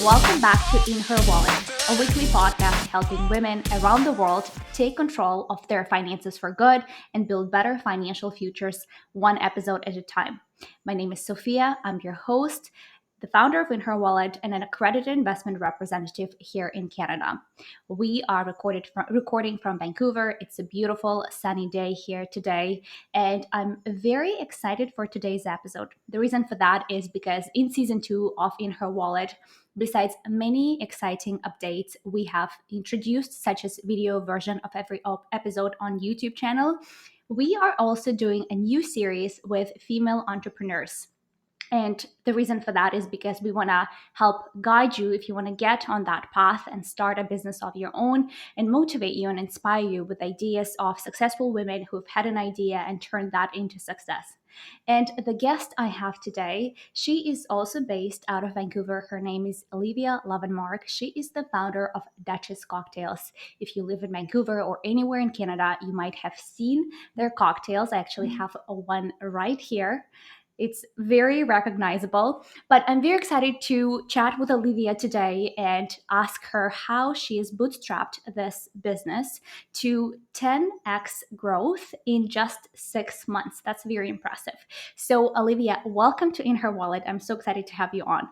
Welcome back to In Her Wallet, a weekly podcast helping women around the world take control of their finances for good and build better financial futures one episode at a time. My name is Sophia. I'm your host, the founder of In Her Wallet, and an accredited investment representative here in Canada. We are recording from Vancouver. It's a beautiful sunny day here today, and I'm very excited for today's episode. The reason for that is because in season 2 of In Her Wallet, besides many exciting updates we have introduced, such as video version of every episode on YouTube channel, we are also doing a new series with female entrepreneurs. And the reason for that is because we want to help guide you if you want to get on that path and start a business of your own, and motivate you and inspire you with ideas of successful women who've had an idea and turned that into success. And the guest I have today, she is also based out of Vancouver. Her name is Olivia Lovenmark. She is the founder of Duchess Cocktails. If you live in Vancouver or anywhere in Canada, you might have seen their cocktails. I actually have one right here. It's very recognizable, but I'm very excited to chat with Olivia today and ask her how she has bootstrapped this business to 10x growth in just 6 months. That's very impressive. So, Olivia, welcome to In Her Wallet. I'm so excited to have you on.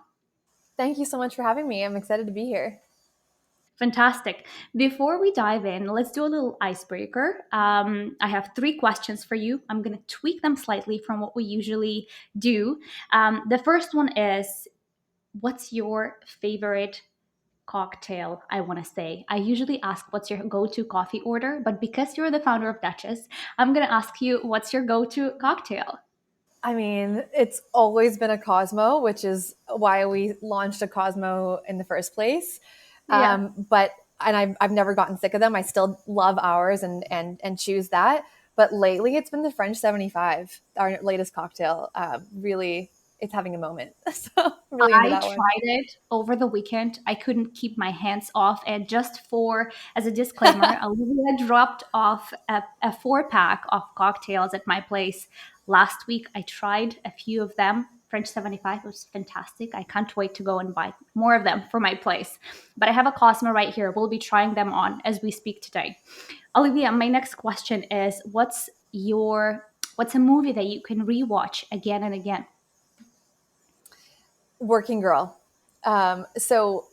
Thank you so much for having me. I'm excited to be here. Fantastic. Before we dive in, let's do a little icebreaker. I have 3 questions for you. I'm going to tweak them slightly from what we usually do. The first one is, what's your favorite cocktail? I want to say, I usually ask what's your go-to coffee order, but because you're the founder of Duchess, I'm going to ask you what's your go-to cocktail. I mean, it's always been a Cosmo, which is why we launched a Cosmo in the first place. Yeah. I've never gotten sick of them. I still love ours and choose that. But lately, it's been the French 75, our latest cocktail. Really, it's having a moment. So I'm really into I that one. tried it over the weekend. I couldn't keep my hands off. And just as a disclaimer, Olivia dropped off a 4-pack of cocktails at my place last week. I tried a few of them. French 75 was fantastic. I can't wait to go and buy more of them for my place. But I have a Cosmo right here. We'll be trying them on as we speak today. Olivia, my next question is, what's a movie that you can rewatch again and again? Working Girl. So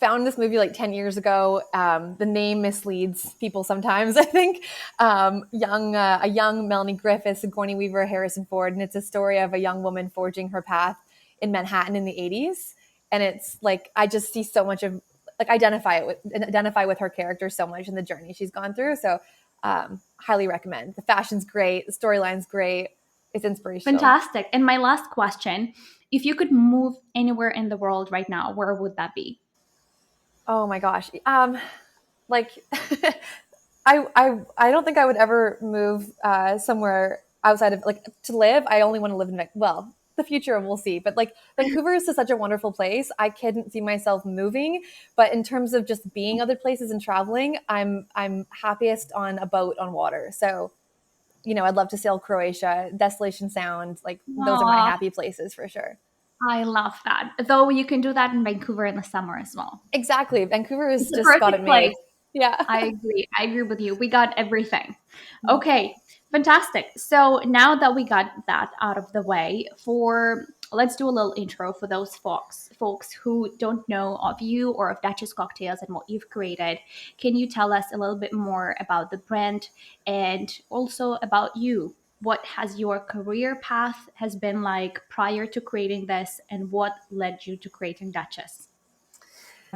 found this movie like 10 years ago. The name misleads people sometimes, I think. A young Melanie Griffith, Sigourney Weaver, Harrison Ford, and it's a story of a young woman forging her path in Manhattan in the 80s. And it's like, I just see so much of, like, identify with her character so much in the journey she's gone through. So highly recommend. The fashion's great. The storyline's great. It's inspirational. Fantastic. And my last question, if you could move anywhere in the world right now, where would that be? Oh my gosh. Like I don't think I would ever move somewhere outside of, like, to live. I only want to live in, well, the future we'll see. But like, Vancouver is such a wonderful place. I couldn't see myself moving. But in terms of just being other places and traveling, I'm happiest on a boat on water. So, I'd love to sail Croatia, Desolation Sound. Like, those are my Aw, happy places for sure. I love that. Though you can do that in Vancouver in the summer as well. Exactly. Vancouver has It's a just got it perfect made. place. Yeah. I agree. I agree with you. We got everything. Okay, fantastic. So now that we got that out of the way, let's do a little intro for those folks who don't know of you or of Duchess Cocktails and what you've created. Can you tell us a little bit more about the brand and also about you? What has your career path has been like prior to creating this, and what led you to creating Duchess?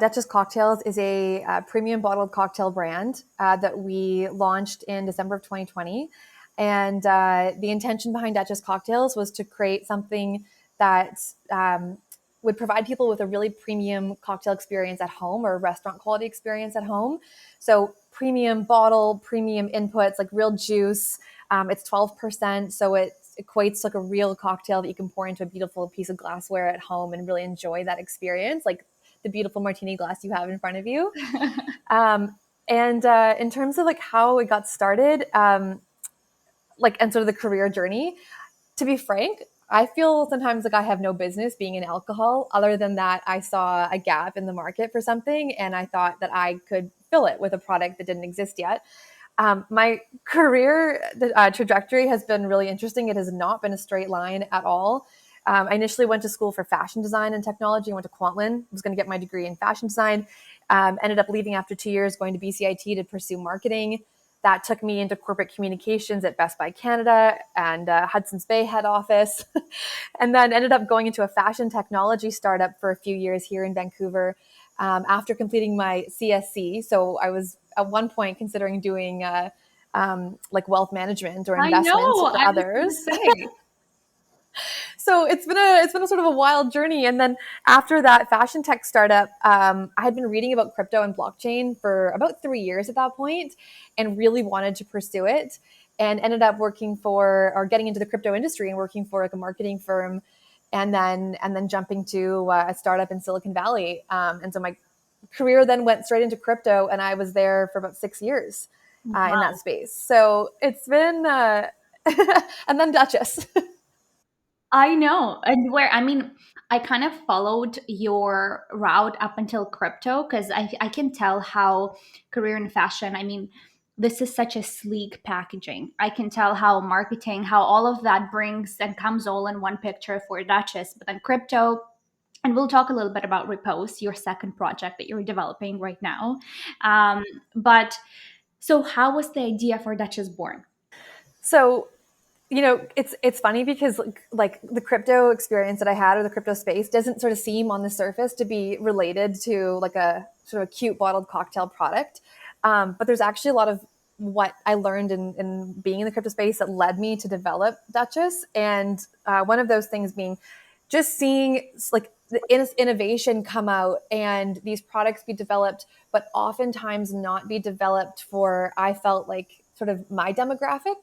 Duchess Cocktails is a premium bottled cocktail brand that we launched in December of 2020. And the intention behind Duchess Cocktails was to create something that would provide people with a really premium cocktail experience at home, or restaurant quality experience at home. So premium bottle, premium inputs, like real juice. It's 12%. So it equates to like a real cocktail that you can pour into a beautiful piece of glassware at home and really enjoy that experience. Like the beautiful martini glass you have in front of you. And in terms of like how it got started, and sort of the career journey, to be frank, I feel sometimes like I have no business being in alcohol. Other than that, I saw a gap in the market for something and I thought that I could fill it with a product that didn't exist yet. My career trajectory has been really interesting. It has not been a straight line at all. I initially went to school for fashion design and technology. I went to Kwantlen, was going to get my degree in fashion design. Ended up leaving after 2 years, going to BCIT to pursue marketing. That took me into corporate communications at Best Buy Canada and Hudson's Bay head office. And then ended up going into a fashion technology startup for a few years here in Vancouver after completing my CSC. So I was at one point considering doing like wealth management or I investments know. for I was going to others. say. So it's been a sort of a wild journey. And then after that fashion tech startup, I had been reading about crypto and blockchain for about 3 years at that point, and really wanted to pursue it. And ended up working for or getting into the crypto industry and working for like a marketing firm, and then jumping to a startup in Silicon Valley. And so my career then went straight into crypto, and I was there for about 6 years in that Wow. space. So it's been, and then Duchess. I know. And where, I mean, I kind of followed your route up until crypto because I can tell how career in fashion, I mean, this is such a sleek packaging. I can tell how marketing, how all of that brings and comes all in one picture for Duchess. But then crypto, and we'll talk a little bit about Repose, your second project that you're developing right now. Um, but so, how was the idea for Duchess born? So it's funny because like the crypto experience that I had, or the crypto space, doesn't sort of seem on the surface to be related to like a sort of cute bottled cocktail product. But there's actually a lot of what I learned in being in the crypto space that led me to develop Duchess. And one of those things being just seeing like the innovation come out and these products be developed, but oftentimes not be developed for, I felt like, sort of my demographic.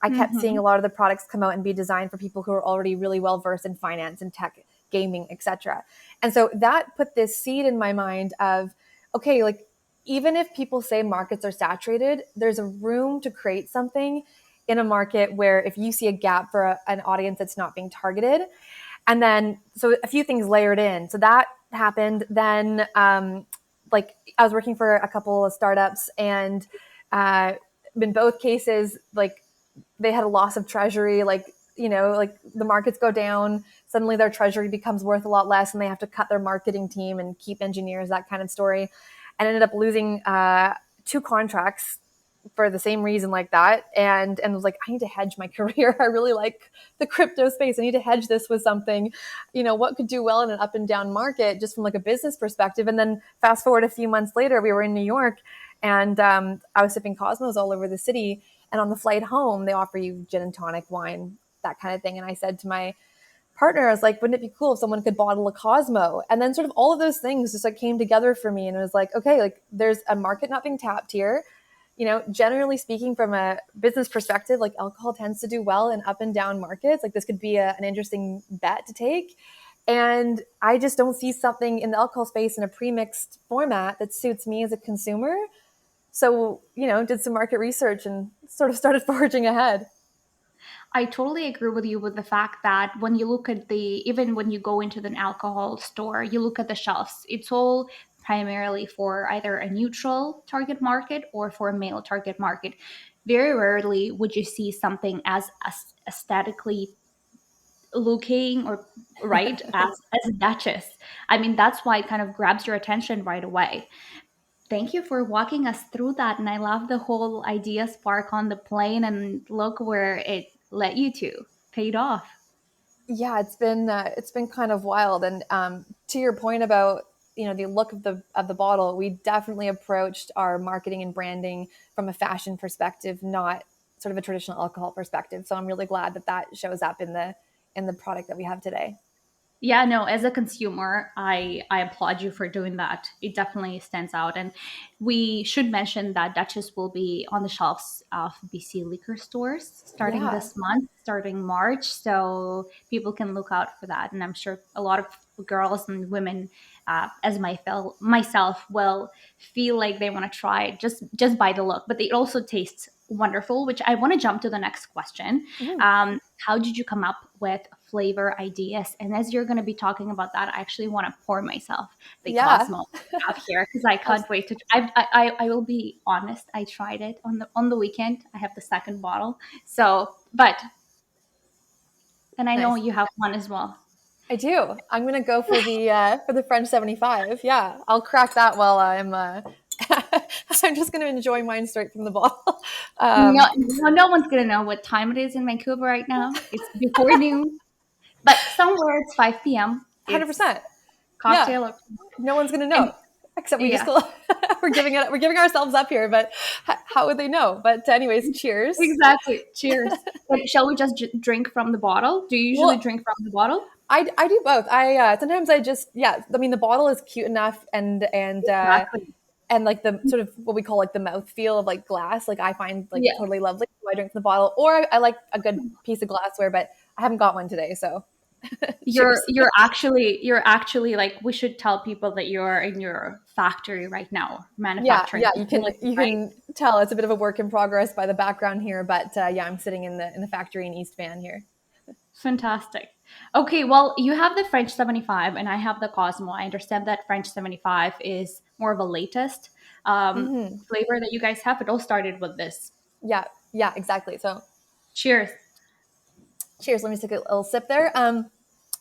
I kept seeing a Hmm. lot of the products come out and be designed for people who are already really well versed in finance and tech, gaming, etc. And so that put this seed in my mind of, okay, like even if people say markets are saturated, there's a room to create something in a market where if you see a gap for an audience that's not being targeted. And then, so a few things layered in. So that happened. Then, like I was working for a couple of startups, and uh, in both cases, like they had a loss of treasury, like, like the markets go down, suddenly their treasury becomes worth a lot less, and they have to cut their marketing team and keep engineers, that kind of story. And ended up losing two contracts for the same reason, like that. And was like, I need to hedge my career. I really like the crypto space. I need to hedge this with something, what could do well in an up and down market, just from like a business perspective. And then fast forward a few months later, we were in New York, and I was sipping Cosmos all over the city. And on the flight home, they offer you gin and tonic wine, that kind of thing. And I said to my partner, I was like, wouldn't it be cool if someone could bottle a Cosmo? And then sort of all of those things just like came together for me. And it was like, okay, like there's a market not being tapped here. Generally speaking, from a business perspective, like alcohol tends to do well in up and down markets. Like this could be an interesting bet to take. And I just don't see something in the alcohol space in a pre-mixed format that suits me as a consumer. So, did some market research and sort of started forging ahead. I totally agree with you with the fact that when you look at even when you go into an alcohol store, you look at the shelves, it's all primarily for either a neutral target market or for a male target market. Very rarely would you see something as aesthetically looking or right as a Duchess. I mean, that's why it kind of grabs your attention right away. Thank you for walking us through that. And I love the whole idea spark on the plane and look where it led you to. Paid off. Yeah, it's been kind of wild. And to your point about the look of the bottle, we definitely approached our marketing and branding from a fashion perspective, not sort of a traditional alcohol perspective. So I'm really glad that that shows up in the product that we have today. Yeah, no, as a consumer, I applaud you for doing that. It definitely stands out. And we should mention that Duchess will be on the shelves of BC liquor stores starting Yeah. this month, starting March. So people can look out for that. And I'm sure a lot of girls and women as myself will feel like they want to try it just by the look, but it also tastes wonderful. Which I want to jump to the next question. Mhm. How did you come up with flavor ideas? And as you're going to be talking about that, I actually want to pour myself the Yeah. Cosmo up here because I can't wait to. I will be honest. I tried it on the weekend. I have the second bottle. So, but and I know Nice. you have one as well. I do. I'm gonna go for the French 75. Yeah, I'll crack that while I'm. I'm just gonna enjoy mine straight from the bottle. No, Um, no one's gonna know what time it is in Vancouver right now. It's before noon, but somewhere it's 5 p.m. It's 100%. Yeah, cocktail or, no one's gonna and know except we just yeah, we're giving ourselves up here. But how would they know? But anyways, cheers. exactly. Cheers. But shall we just drink from the bottle? Do you usually Well, drink from the bottle? I do both. I sometimes I just yeah. I mean, the bottle is cute enough, Exactly. and like the sort of what we call like the mouth feel of like glass, like I find like Yeah. totally lovely. So I drink from the bottle, or I like a good piece of glassware, but I haven't got one today. So You're cheers. you're actually like we should tell people that you're in your factory right now Yeah, manufacturing yeah, facility, you right? can tell it's a bit of a work in progress by the background here, but yeah, I'm sitting in the factory in East Van here. Fantastic. Okay, well, you have the French 75 and I have the Cosmo. I understand that French 75 is more of a latest Hmm. flavor that you guys have. It all started with this. Yeah, yeah, exactly. So Cheers. cheers. Let me take a little sip there.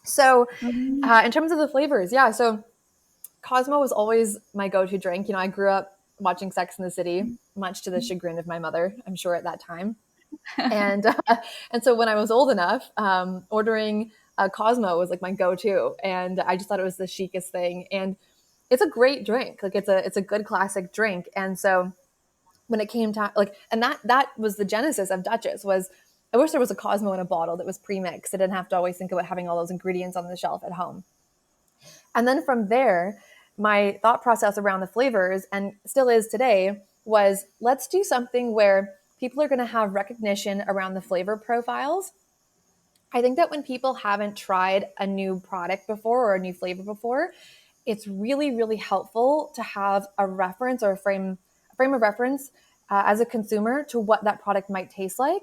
So Mhm. in terms of the flavors, yeah, so Cosmo was always my go-to drink. You know, I grew up watching Sex in the City, much to the chagrin of my mother, I'm sure at that time. And and so when I was old enough, ordering a Cosmo was like my go-to, and I just thought it was the chicest thing. And it's a great drink, like it's a good classic drink. And so when it came to like, and that was the genesis of Duchess was. I wish there was a Cosmo in a bottle that was pre-mixed. I didn't have to always think about having all those ingredients on the shelf at home. And then from there, my thought process around the flavors, and still is today, was let's do something where people are going to have recognition around the flavor profiles. I think that when people haven't tried a new product before or a new flavor before, it's really, really helpful to have a reference or a frame of reference as a consumer to what that product might taste like.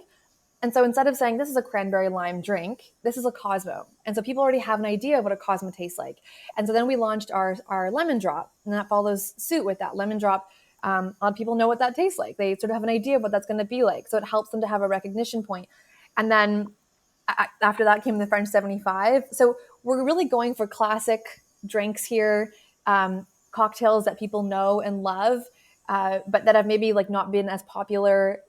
And so instead of saying this is a cranberry lime drink, this is a Cosmo. And so people already have an idea of what a Cosmo tastes like. And so then we launched our lemon drop, and that follows suit with that lemon drop. A lot of people know what that tastes like. They sort of have an idea of what that's going to be like. So it helps them to have a recognition point. And then after that came the French 75. So we're really going for classic drinks here, cocktails that people know and love, but that have maybe like not been as popular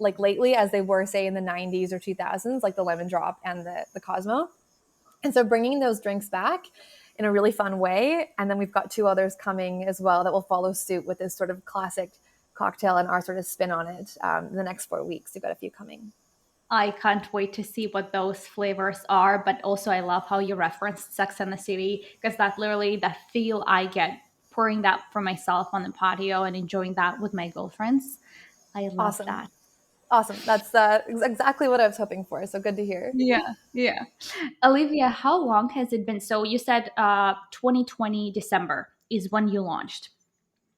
like lately as they were say in the 90s or 2000s, like the lemon drop and the Cosmo. And so bringing those drinks back in a really fun way. And then we've got two others coming as well that will follow suit with this sort of classic cocktail and our sort of spin on it in the next 4 weeks. We've got a few coming. I can't wait to see what those flavors are, but also I love how you referenced Sex and the City because that literally that feel I get pouring that for myself on the patio and enjoying that with my girlfriends. I love Awesome. that. Awesome. That's exactly what I was hoping for. So good to hear. Yeah, yeah. Olivia, how long has it been? So you said 2020 December is when you launched.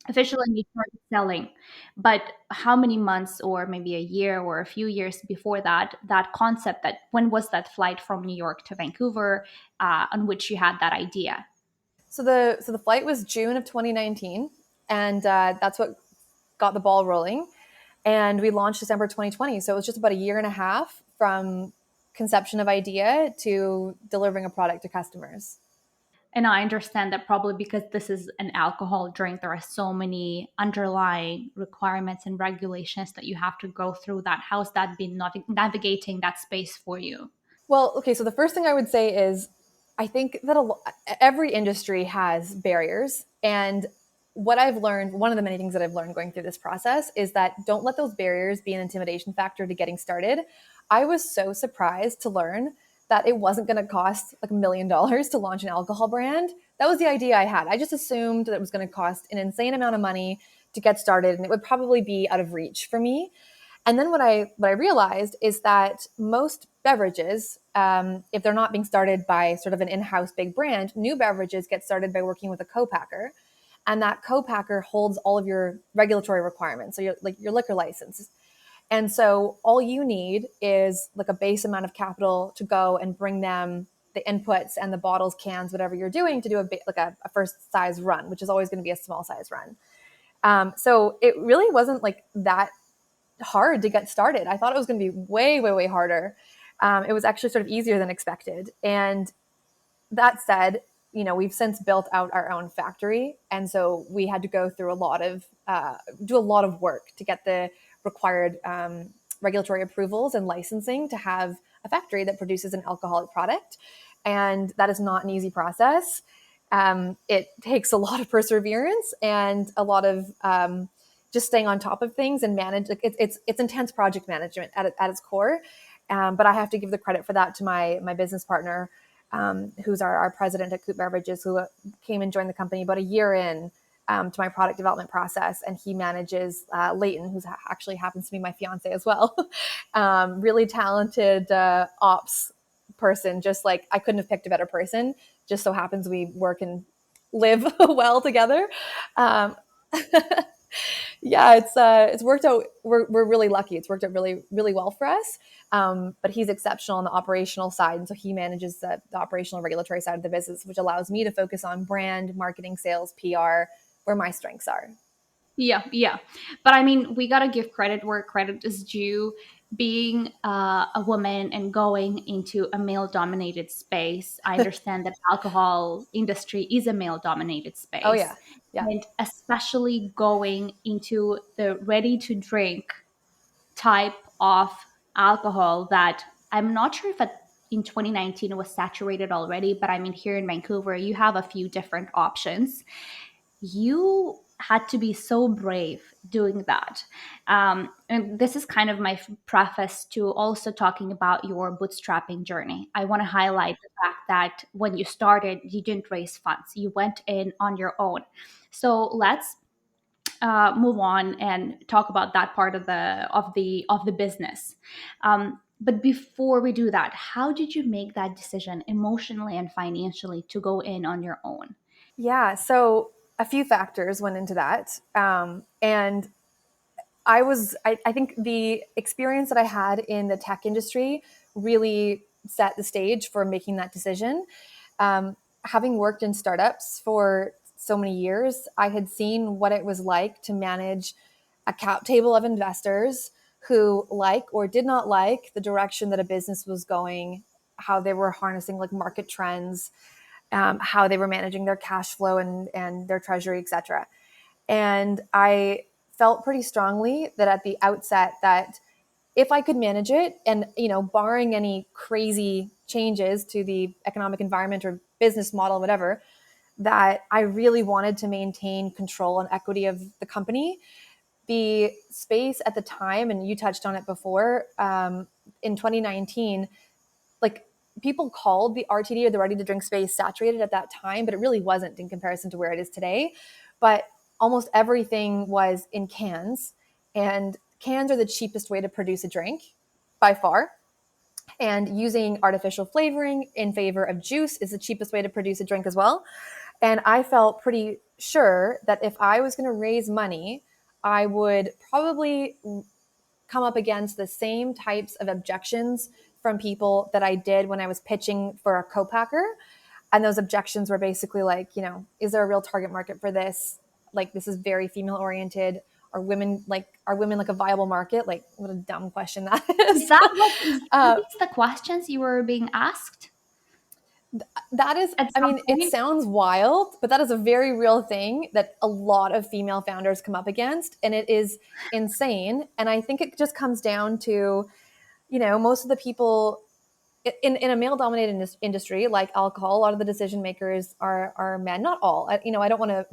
Officially you started selling, but how many months or maybe a year or a few years before that, that concept, that when was that flight from New York to Vancouver on which you had that idea? So the flight was June of 2019, and that's what got the ball rolling. And we launched December 2020. So it was just about a year and a half from conception of idea to delivering a product to customers. And I understand that probably because this is an alcohol drink, there are so many underlying requirements and regulations that you have to go through. That how's that been navigating that space for you? Well, okay, so the first thing I would say is I think that every industry has barriers. And what I've learned, one of the many things that I've learned going through this process is that don't let those barriers be an intimidation factor to getting started. I was so surprised to learn that it wasn't going to cost like $1 million to launch an alcohol brand. That was the idea I had. I just assumed that it was going to cost an insane amount of money to get started and it would probably be out of reach for me. And then what I realized is that most beverages, if they're not being started by sort of an in-house big brand, new beverages get started by working with a co-packer, and that co-packer holds all of your regulatory requirements, so your liquor license. And so all you need is like a base amount of capital to go and bring them the inputs and the bottles, cans, whatever you're doing to do a first size run, which is always going to be a small size run. So it really wasn't like that hard to get started. I thought it was going to be way, way, way harder. It was actually sort of easier than expected. And that said, we've since built out our own factory, and so we had to go through do a lot of work to get the required regulatory approvals and licensing to have a factory that produces an alcoholic product, and that is not an easy process. It takes a lot of perseverance and a lot of just staying on top of things and manage. Like it's intense project management at its core. But I have to give the credit for that to my business partner, who's our president at Coop Beverages, who came and joined the company about a year in to my product development process. And he manages Leighton, who actually happens to be my fiance as well. Really talented ops person. Just like I couldn't have picked a better person. Just so happens we work and live well together. Um, yeah, it's worked out. We're really lucky. It's worked out really, really well for us. But he's exceptional on the operational side, and so he manages the operational regulatory side of the business, which allows me to focus on brand, marketing, sales, PR, where my strengths are. Yeah, yeah. But I mean, we got to give credit where credit is due. Being a woman and going into a male dominated space, I understand that alcohol industry is a male dominated Oh space. yeah, yeah, And especially going into the ready to drink type of alcohol that I'm not sure if in 2019 it was saturated already, but I mean, here in Vancouver, you have a few different options. You had to be so brave doing that. And this is kind of my preface to also talking about your bootstrapping journey. I want to highlight the fact that when you started, you didn't raise funds, you went in on your own. So let's move on and talk about that part of the business. But before we do that, how did you make that decision emotionally and financially to go in on your own? yeah. So a few factors went into that, and I think the experience that I had in the tech industry really set the stage for making that decision. Having worked in startups for so many years, I had seen what it was like to manage a cap table of investors who like or did not like the direction that a business was going, how they were harnessing like market trends, how they were managing their cash flow and their treasury, etc. And I felt pretty strongly that at the outset that if I could manage it and, barring any crazy changes to the economic environment or business model, whatever, that I really wanted to maintain control and equity of the company. The space at the time, and you touched on it before, in 2019, like people called the RTD or the ready to drink space saturated at that time, but it really wasn't in comparison to where it is today. But almost everything was in cans, and cans are the cheapest way to produce a drink by far. And using artificial flavoring in favor of juice is the cheapest way to produce a drink as well. And I felt pretty sure that if I was going to raise money, I would probably come up against the same types of objections from people that I did when I was pitching for a co-packer. And those objections were basically like, is there a real target market for this? Like, this is very female oriented. Are women like a viable market? Like, what a dumb question that Is is. that what is these the questions you were being asked That is, at I some mean, it point? sounds wild, but that is a very real thing that a lot of female founders come up against. And it is insane. And I think it just comes down to, most of the people in a male dominated industry like alcohol, a lot of the decision makers are men. Not all. I don't want to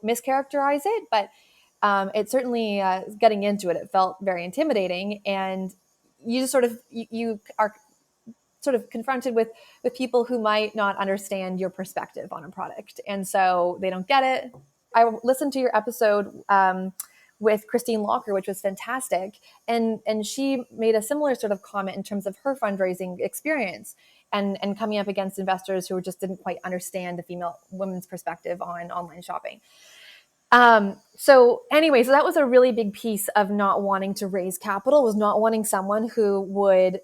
mischaracterize it, but it certainly, getting into it, it felt very intimidating. And you just sort of, you are sort of confronted with people who might not understand your perspective on a product, and so they don't get it. I listened to your episode with Christine Locker, which was fantastic. And she made a similar sort of comment in terms of her fundraising experience and coming up against investors who just didn't quite understand the women's perspective on online shopping. So anyway, so that was a really big piece of not wanting to raise capital, was not wanting someone who would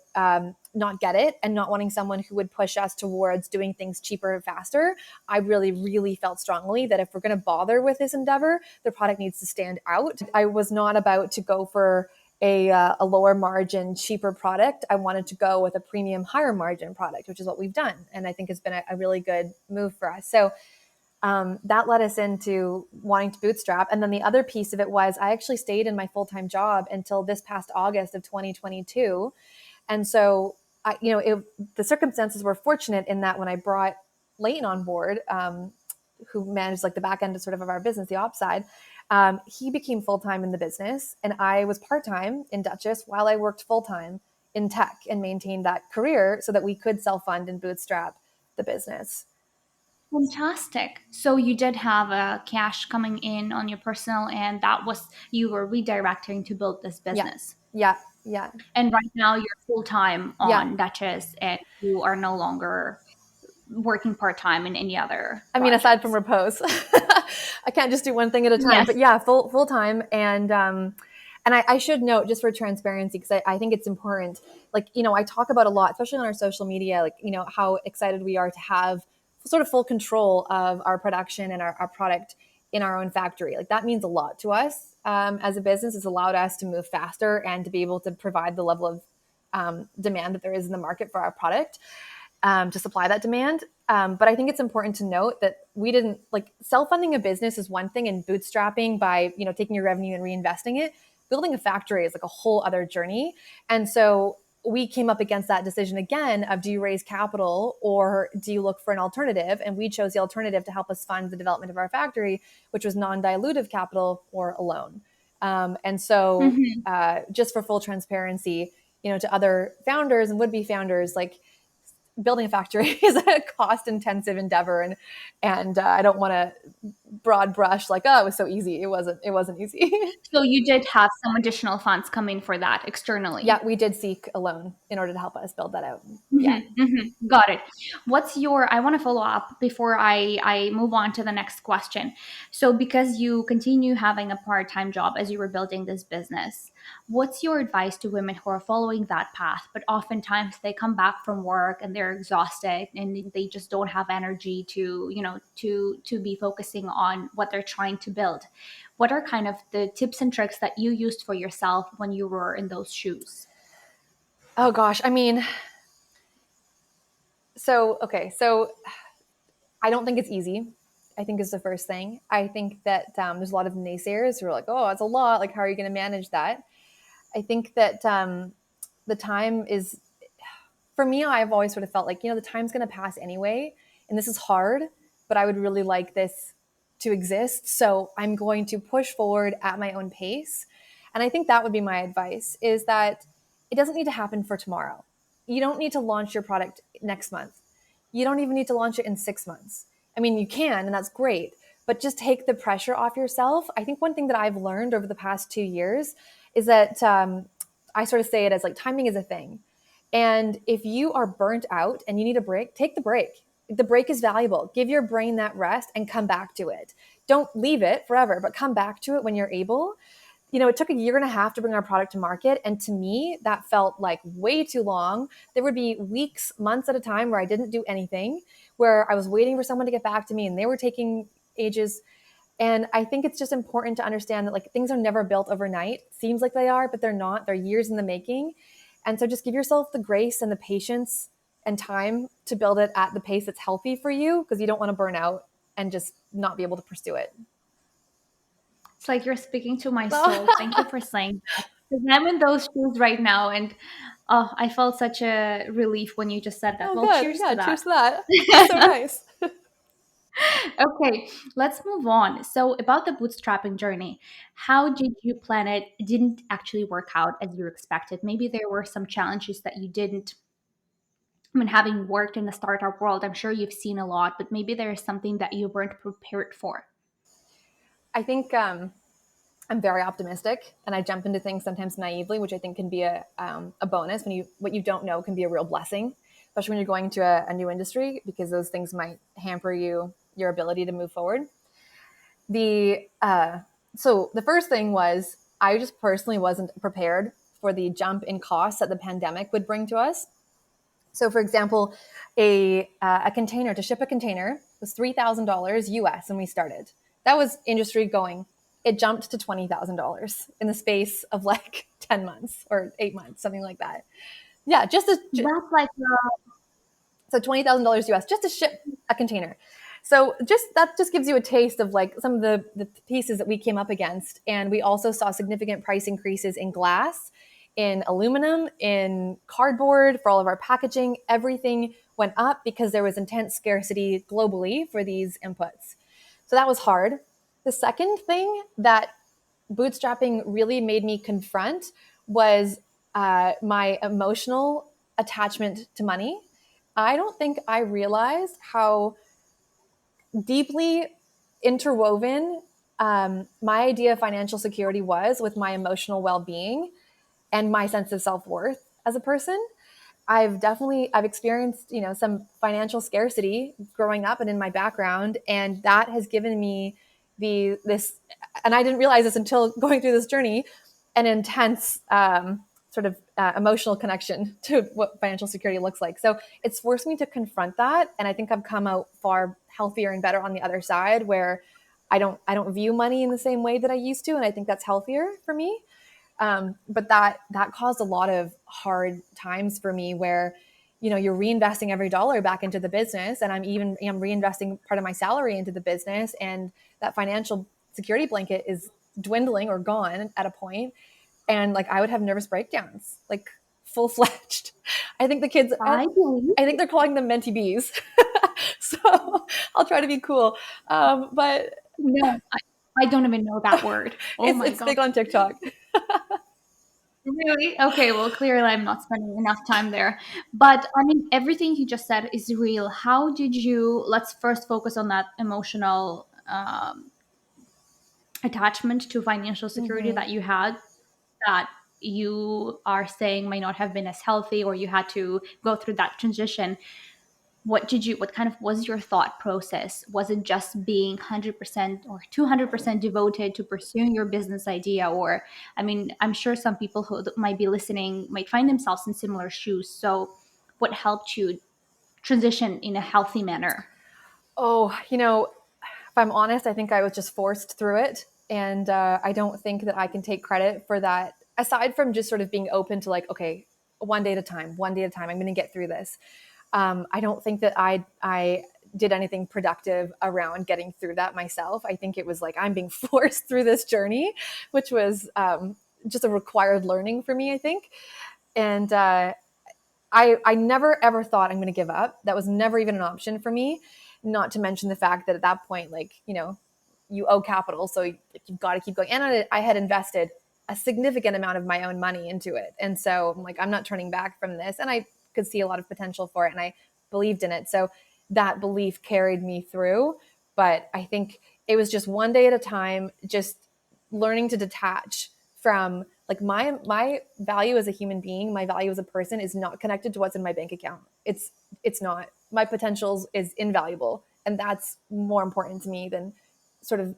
not get it, and not wanting someone who would push us towards doing things cheaper and faster. I really, really felt strongly that if we're going to bother with this endeavor, the product needs to stand out. I was not about to go for a lower margin, cheaper product. I wanted to go with a premium, higher margin product, which is what we've done. And I think has been a really good move for us. So that led us into wanting to bootstrap. And then the other piece of it was I actually stayed in my full-time job until this past August of 2022. And so, the circumstances were fortunate in that when I brought Leighton on board, who managed like the back end of sort of our business, the ops side, he became full-time in the business. And I was part-time in Duchess while I worked full-time in tech and maintained that career so that we could self-fund and bootstrap the business. Fantastic. So you did have a cash coming in on your personal, and that was you were redirecting to build this business. Yeah. Yeah. And right now you're full time Yeah. on Duchess, and you are no longer working part time in any other. I mean, aside from repose, I can't just do one thing at a time. Yes. But yeah, full time. And I should note, just for transparency, because I think it's important. Like, I talk about a lot, especially on our social media, like, how excited we are to have sort of full control of our production and our product in our own factory. Like, that means a lot to us as a business. It's allowed us to move faster and to be able to provide the level of demand that there is in the market for our product, to supply that demand. But I think it's important to note that we didn't, like, self-funding a business is one thing, and bootstrapping by, taking your revenue and reinvesting it. Building a factory is like a whole other journey. And so we came up against that decision again of, do you raise capital or do you look for an alternative? And we chose the alternative to help us fund the development of our factory, which was non-dilutive capital or a loan. And so just for full transparency, to other founders and would-be founders, like, building a factory is a cost-intensive endeavor, and I don't want to broad brush like, oh, it was so easy. It wasn't easy. So you did have some additional funds come in for that externally. Yeah, we did seek a loan in order to help us build that out. Got it. I want to follow up before I move on to the next question. So because you continue having a part-time job as you were building this business, what's your advice to women who are following that path, but oftentimes they come back from work and they're exhausted and they just don't have energy to, to be focusing on what they're trying to build? What are kind of the tips and tricks that you used for yourself when you were in those shoes? Oh gosh, I mean, so I don't think it's easy. I think is the first thing. I think that there's a lot of naysayers who are like, oh, it's a lot. Like, how are you going to manage that? I think that the time is, for me, I've always sort of felt like, the time's going to pass anyway. And this is hard, but I would really like this to exist. So I'm going to push forward at my own pace. And I think that would be my advice, is that it doesn't need to happen for tomorrow. You don't need to launch your product next month. You don't even need to launch it in 6 months. I mean, you can, and that's great, but just take the pressure off yourself. I think one thing that I've learned over the past 2 years is that I sort of say it as like, timing is a thing. And if you are burnt out and you need a break, take the break. The break is valuable. Give your brain that rest and come back to it. Don't leave it forever, but come back to it when you're able. It took 1.5 years to bring our product to market. And to me, that felt like way too long. There would be weeks, months at a time where I didn't do anything, where I was waiting for someone to get back to me and they were taking ages. And I think it's just important to understand that, like, things are never built overnight. Seems like they are, but they're not. They're years in the making. And so just give yourself the grace and the patience and time to build it at the pace that's healthy for you, because you don't want to burn out and just not be able to pursue it. It's like you're speaking to my soul. Thank you for saying that. Because I'm in those shoes right now, and I felt such a relief when you just said that. Oh, well, good. cheers Yeah, to that. cheers to that. That's so nice. Okay, let's move on. So about the bootstrapping journey, how did you plan it? It didn't actually work out as you expected. Maybe there were some challenges that you didn't. I mean, having worked in the startup world, I'm sure you've seen a lot, but maybe there is something that you weren't prepared for. I think I'm very optimistic, and I jump into things sometimes naively, which I think can be a bonus. When what you don't know can be a real blessing, especially when you're going to a new industry, because those things might hamper your ability to move forward. So the first thing was, I just personally wasn't prepared for the jump in costs that the pandemic would bring to us. So, for example, a container, to ship a container was $3,000 US when we started. That was industry going. It jumped to $20,000 in the space of like 10 months or 8 months, something like that. Yeah, That's like so $20,000 US just to ship a container. So that just gives you a taste of like some of the pieces that we came up against. And we also saw significant price increases in glass, in aluminum, in cardboard for all of our packaging. Everything went up because there was intense scarcity globally for these inputs. So that was hard. The second thing that bootstrapping really made me confront was my emotional attachment to money. I don't think I realized how deeply interwoven my idea of financial security was with my emotional well-being and my sense of self-worth as a person. I've experienced, some financial scarcity growing up and in my background, and that has given me this, and I didn't realize this until going through this journey, an intense sort of emotional connection to what financial security looks like. So it's forced me to confront that, and I think I've come out far healthier and better on the other side, where I don't view money in the same way that I used to, and I think that's healthier for me. But that caused a lot of hard times for me, where you're reinvesting every dollar back into the business, and I'm reinvesting part of my salary into the business, and that financial security blanket is dwindling or gone at a point, and like I would have nervous breakdowns, like full fledged. I think the kids, I believe. I think they're calling them mentee bees. So I'll try to be cool, but No, I don't even know that word. Oh my it's God. big on TikTok. Really? Okay, well, clearly I'm not spending enough time there. But I mean, everything you just said is real. How did you, let's first focus on that emotional attachment to financial security Mm-hmm. that you had, that you are saying might not have been as healthy, or you had to go through that transition. What kind of was your thought process? Was it just being 100% or 200% devoted to pursuing your business idea? Or, I mean, I'm sure some people who might be listening might find themselves in similar shoes. So what helped you transition in a healthy manner? Oh, if I'm honest, I think I was just forced through it. And I don't think that I can take credit for that, aside from just sort of being open to like, okay, one day at a time, I'm going to get through this. I don't think that I did anything productive around getting through that myself. I think it was like I'm being forced through this journey, which was just a required learning for me, I think. And I never ever thought I'm going to give up. That was never even an option for me. Not to mention the fact that at that point, like, you owe capital, so you've got to keep going. And I had invested a significant amount of my own money into it. And so I'm like, I'm not turning back from this. And I could see a lot of potential for it, and I believed in it. So that belief carried me through. But I think it was just one day at a time, just learning to detach from like my value as a human being, my value as a person is not connected to what's in my bank account. It's not. My potentials is invaluable, and that's more important to me than sort of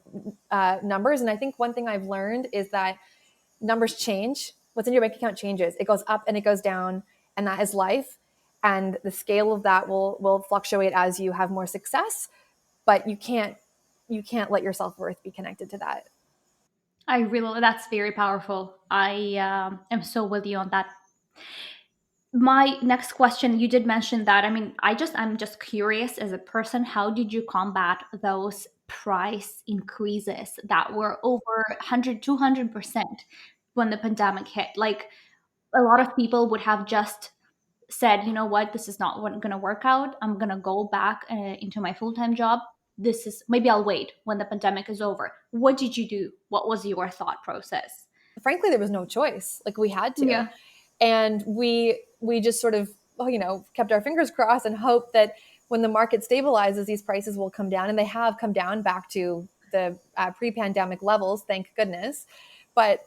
numbers. And I think one thing I've learned is that numbers change. What's in your bank account changes. It goes up and it goes down, and that is life. And the scale of that will fluctuate as you have more success, but you can't let your self-worth be connected to that. That's very powerful. I am so with you on that. My next question, you did mention that. I mean, I'm just curious as a person, how did you combat those price increases that were over 100, 200% when the pandemic hit? Like, a lot of people would have just said, you know what, this is not going to work out. I'm going to go back into my full-time job. This is, maybe I'll wait when the pandemic is over. What did you do? What was your thought process? Frankly, there was no choice. Like we had to, Yeah. and we just sort of kept our fingers crossed and hoped that when the market stabilizes, these prices will come down, and they have come down back to the pre-pandemic levels, thank goodness. But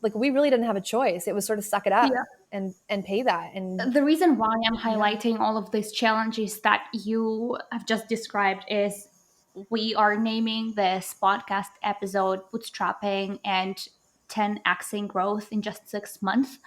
like we really didn't have a choice. It was sort of suck it up Yeah. and pay that. And The reason why I'm yeah, highlighting all of these challenges that you have just described is we are naming this podcast episode Bootstrapping and 10xing growth in just 6 months,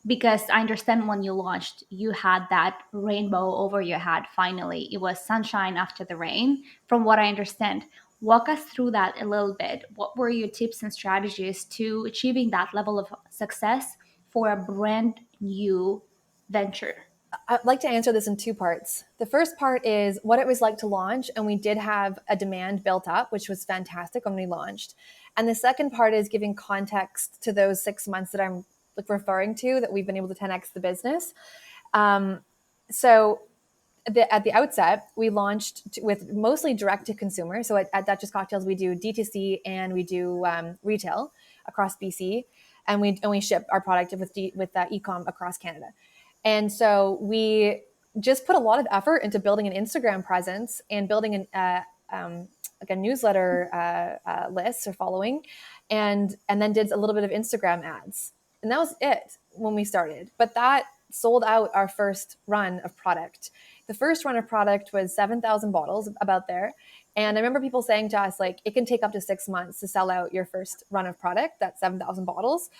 because I understand when you launched, you had that rainbow over your head. Finally, it was sunshine after the rain, from what I understand. Walk us through that a little bit. What were your tips and strategies to achieving that level of success for a brand new venture? I'd like to answer this in two parts. The first part is what it was like to launch, and we did have a demand built up, which was fantastic when we launched. And the second part is giving context to those 6 months that I'm like referring to, that we've been able to 10x the business. So at the outset, we launched with mostly direct to consumer. So at Duchess Cocktails, we do D2C and we do retail across BC, and we ship our product with ecom across Canada. And so we just put a lot of effort into building an Instagram presence and building like a newsletter list or following, and then did a little bit of Instagram ads, and that was it when we started. But that sold out our first run of product. The first run of product was 7,000 bottles, about there. And I remember people saying to us, like, it can take up to 6 months to sell out your first run of product, that's 7,000 bottles.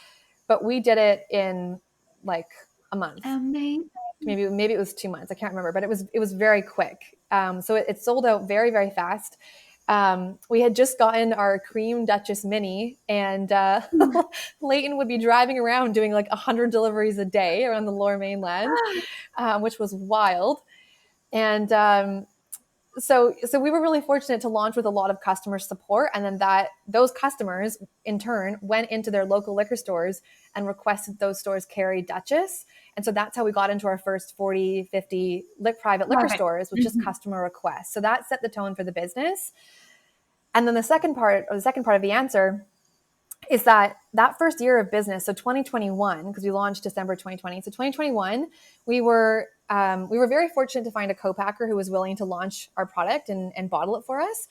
But we did it in like a month. Amazing. Maybe it was 2 months. I can't remember, but it was very quick. So it sold out very, very fast. We had just gotten our cream Duchess Mini, and Leighton would be driving around doing like 100 deliveries a day around the Lower Mainland, which was wild. And so we were really fortunate to launch with a lot of customer support, and then those customers in turn went into their local liquor stores and requested those stores carry Duchess. And so that's how we got into our first 40, 50 private liquor stores with just customer requests. So that set the tone for the business. And then the second part of the answer is that first year of business, so 2021, because we launched December 2020. So 2021, we were very fortunate to find a co-packer who was willing to launch our product and bottle it for us.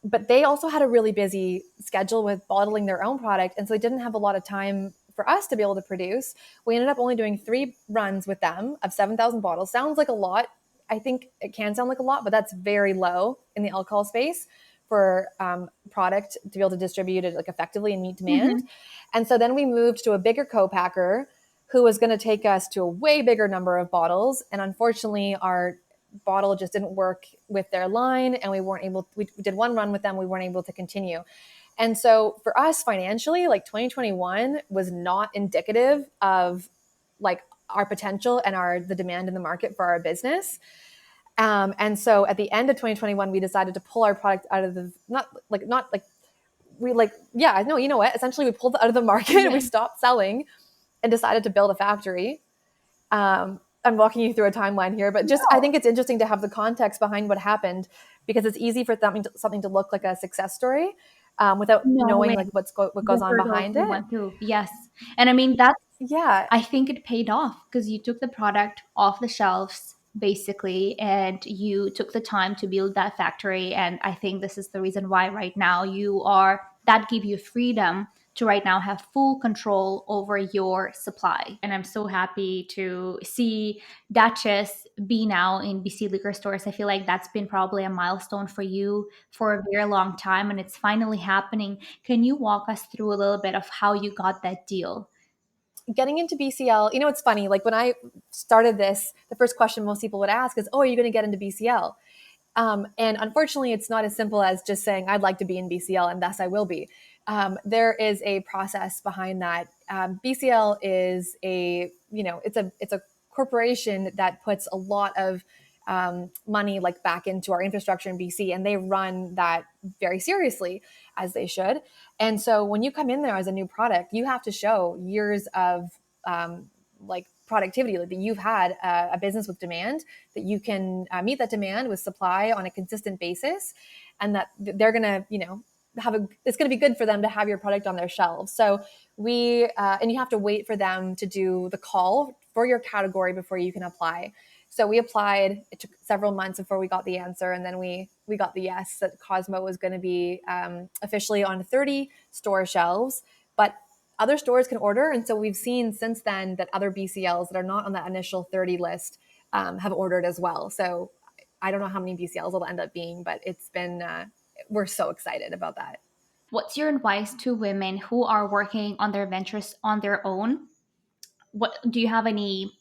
But they also had a really busy schedule with bottling their own product, and so they didn't have a lot of time for us to be able to produce. We ended up only doing 3 runs with them of 7,000 bottles. Sounds like a lot. I think it can sound like a lot, but that's very low in the alcohol space for product to be able to distribute it like effectively and meet demand. And so then we moved to a bigger co-packer who was going to take us to a way bigger number of bottles. And unfortunately, our bottle just didn't work with their line, and we did 1 run with them. We weren't able to continue. And so for us financially, like 2021 was not indicative of like our potential and the demand in the market for our business. And so at the end of 2021, we decided to pull our product out of the, you know what? Essentially, we pulled it out of the market and we stopped selling and decided to build a factory. I'm walking you through a timeline here, but I think it's interesting to have the context behind what happened, because it's easy for something to look like a success story without knowing like what goes on behind it. Went through. Yes. And I mean, Yeah. I think it paid off because you took the product off the shelves basically, and you took the time to build that factory. And I think this is the reason why right now that give you freedom to right now have full control over your supply. And I'm so happy to see Duchess be now in BC liquor stores. I feel like that's been probably a milestone for you for a very long time, and it's finally happening. Can you walk us through a little bit of how you got that deal? Getting into BCL, it's funny. Like when I started this, the first question most people would ask is, "Oh, are you going to get into BCL?" And unfortunately, it's not as simple as just saying, "I'd like to be in BCL, and thus I will be." There is a process behind that. BCL is it's a corporation that puts a lot of money like back into our infrastructure in BC, and they run that very seriously, as they should. And so when you come in there as a new product, you have to show years of like productivity, like that you've had a business with demand, that you can meet that demand with supply on a consistent basis, and that they're gonna it's going to be good for them to have your product on their shelves. So and you have to wait for them to do the call for your category before you can apply. So we applied. It took several months before we got the answer, and then we got the yes that Cosmo was going to be officially on 30 store shelves, but other stores can order. And so we've seen since then that other BCLs that are not on that initial 30 list have ordered as well. So I don't know how many BCLs it'll end up being, but it's been we're so excited about that. What's your advice to women who are working on their ventures on their own? What do you have any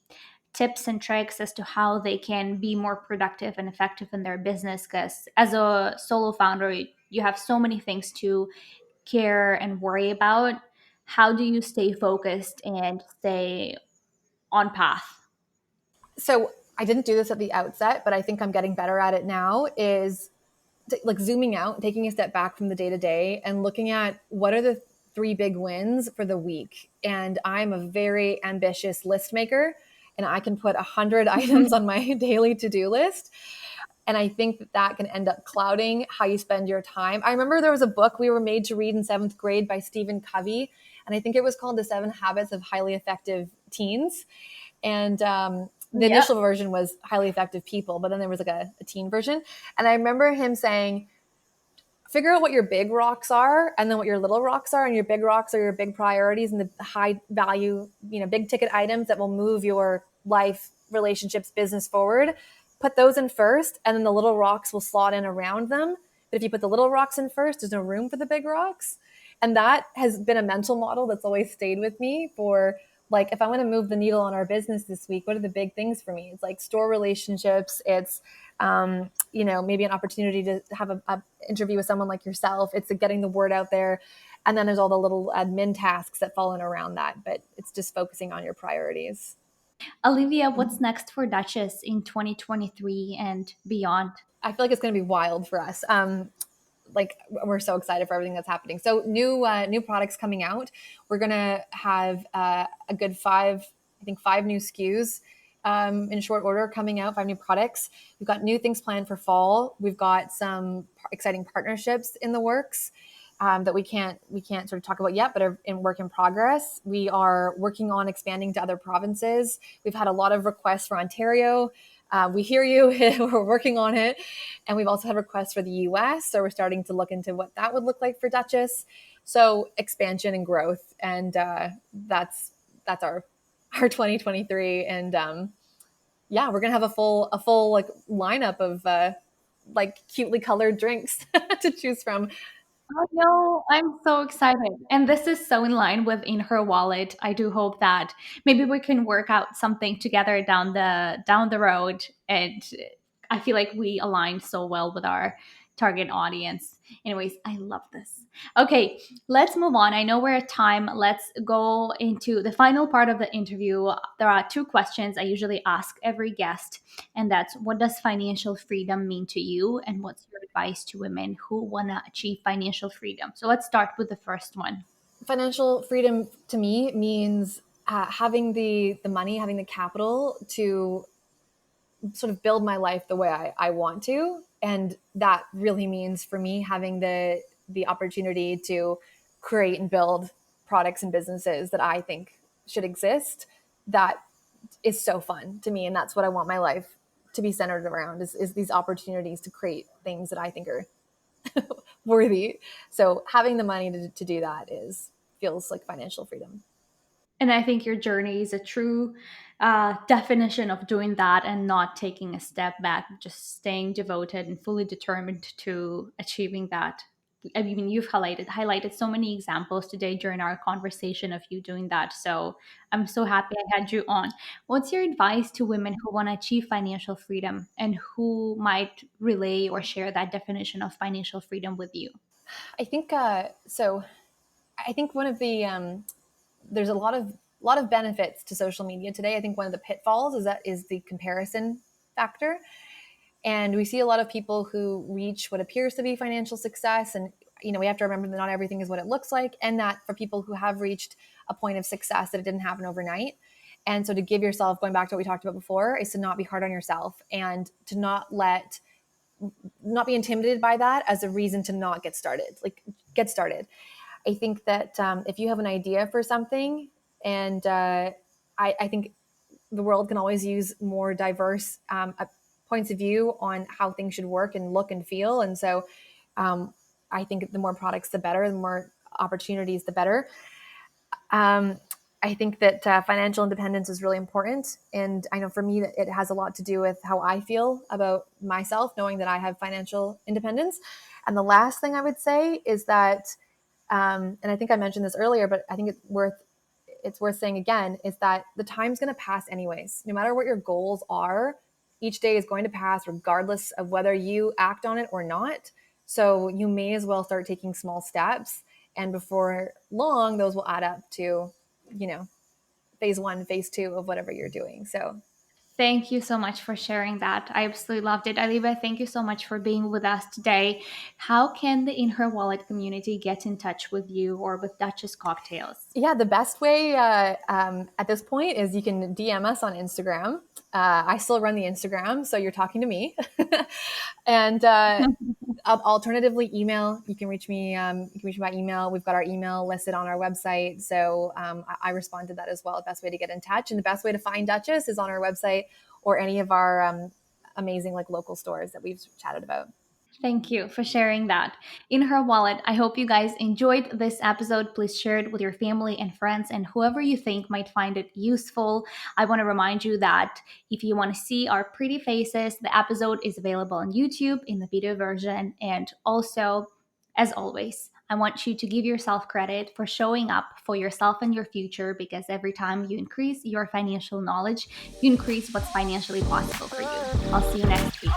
tips and tricks as to how they can be more productive and effective in their business? Because as a solo founder, you have so many things to care and worry about. How do you stay focused and stay on path? So I didn't do this at the outset, but I think I'm getting better at it now. Is like zooming out, taking a step back from the day to day and looking at what are the three big wins for the week. And I'm a very ambitious list maker, and I can put 100 items on my daily to-do list. And I think that that can end up clouding how you spend your time. I remember there was a book we were made to read in seventh grade by Stephen Covey, and I think it was called The 7 Habits of Highly Effective Teens. And the Yep. initial version was highly effective people, but then there was like a teen version. And I remember him saying, figure out what your big rocks are and then what your little rocks are. And your big rocks are your big priorities and the high value, big ticket items that will move your life, relationships, business forward. Put those in first, and then the little rocks will slot in around them. But if you put the little rocks in first, there's no room for the big rocks. And that has been a mental model that's always stayed with me for, like, if I want to move the needle on our business this week, what are the big things for me? It's like store relationships. It's, maybe an opportunity to have a interview with someone like yourself. It's getting the word out there. And then there's all the little admin tasks that fall in around that. But it's just focusing on your priorities. Olivia, what's next for Duchess in 2023 and beyond? I feel like it's going to be wild for us. Like, we're so excited for everything that's happening. So new products coming out. We're gonna have a good five new SKUs in short order coming out. 5 new products. We've got new things planned for fall. We've got some exciting partnerships in the works. That we can't sort of talk about yet, but are in work in progress. We are working on expanding to other provinces. We've had a lot of requests for Ontario. We hear you. We're working on it. And we've also had requests for the US. So we're starting to look into what that would look like for Duchess. So expansion and growth. And that's our 2023. And yeah, we're going to have a full like lineup of like cutely colored drinks to choose from. Oh no, I'm so excited. And this is so in line with In Her Wallet. I do hope that maybe we can work out something together down the road. And I feel like we align so well with our target audience. Anyways, I love this. Okay, let's move on. I know we're at time. Let's go into the final part of the interview. There are 2 questions I usually ask every guest, and that's, what does financial freedom mean to you? And what's your advice to women who want to achieve financial freedom? So let's start with the first one. Financial freedom to me means having the money, having the capital to sort of build my life the way I want to. And that really means for me having the opportunity to create and build products and businesses that I think should exist. That is so fun to me. And that's what I want my life to be centered around is these opportunities to create things that I think are worthy. So having the money to do that feels like financial freedom. And I think your journey is a true definition of doing that and not taking a step back, just staying devoted and fully determined to achieving that. I mean, you've highlighted so many examples today during our conversation of you doing that. So I'm so happy I had you on. What's your advice to women who want to achieve financial freedom and who might relay or share that definition of financial freedom with you? I think so. I think one of the there's a lot of benefits to social media today. I think one of the pitfalls is the comparison factor. And we see a lot of people who reach what appears to be financial success. And, we have to remember that not everything is what it looks like. And that for people who have reached a point of success, that it didn't happen overnight. And so to give yourself, going back to what we talked about before, is to not be hard on yourself and to not be intimidated by that as a reason to not get started. Like, get started. I think that if you have an idea for something, and I think the world can always use more diverse points of view on how things should work and look and feel. And so I think the more products, the better, the more opportunities, the better. Um, I think that financial independence is really important. And I know for me that it has a lot to do with how I feel about myself, knowing that I have financial independence. And the last thing I would say is that, and I think I mentioned this earlier, but I think it's worth saying again, is that the time's going to pass anyways. No matter what your goals are, each day is going to pass regardless of whether you act on it or not. So you may as well start taking small steps. And before long, those will add up to, you know, phase one, phase two of whatever you're doing. So Thank you so much for sharing that. I absolutely loved it. Olivia, thank you so much for being with us today. How can the In Her Wallet community get in touch with you or with Duchess Cocktails? yeah, the best way at this point is you can DM us on Instagram. I still run the Instagram, so you're talking to me. And alternatively, email. You can reach me. You can reach me by email. We've got our email listed on our website, so I respond to that as well. The best way to get in touch and the best way to find Duchess is on our website or any of our amazing like local stores that we've chatted about. Thank you for sharing that. In Her Wallet, I hope you guys enjoyed this episode. Please share it with your family and friends and whoever you think might find it useful. I want to remind you that if you want to see our pretty faces, the episode is available on YouTube in the video version. And also, as always, I want you to give yourself credit for showing up for yourself and your future because every time you increase your financial knowledge, you increase what's financially possible for you. I'll see you next week.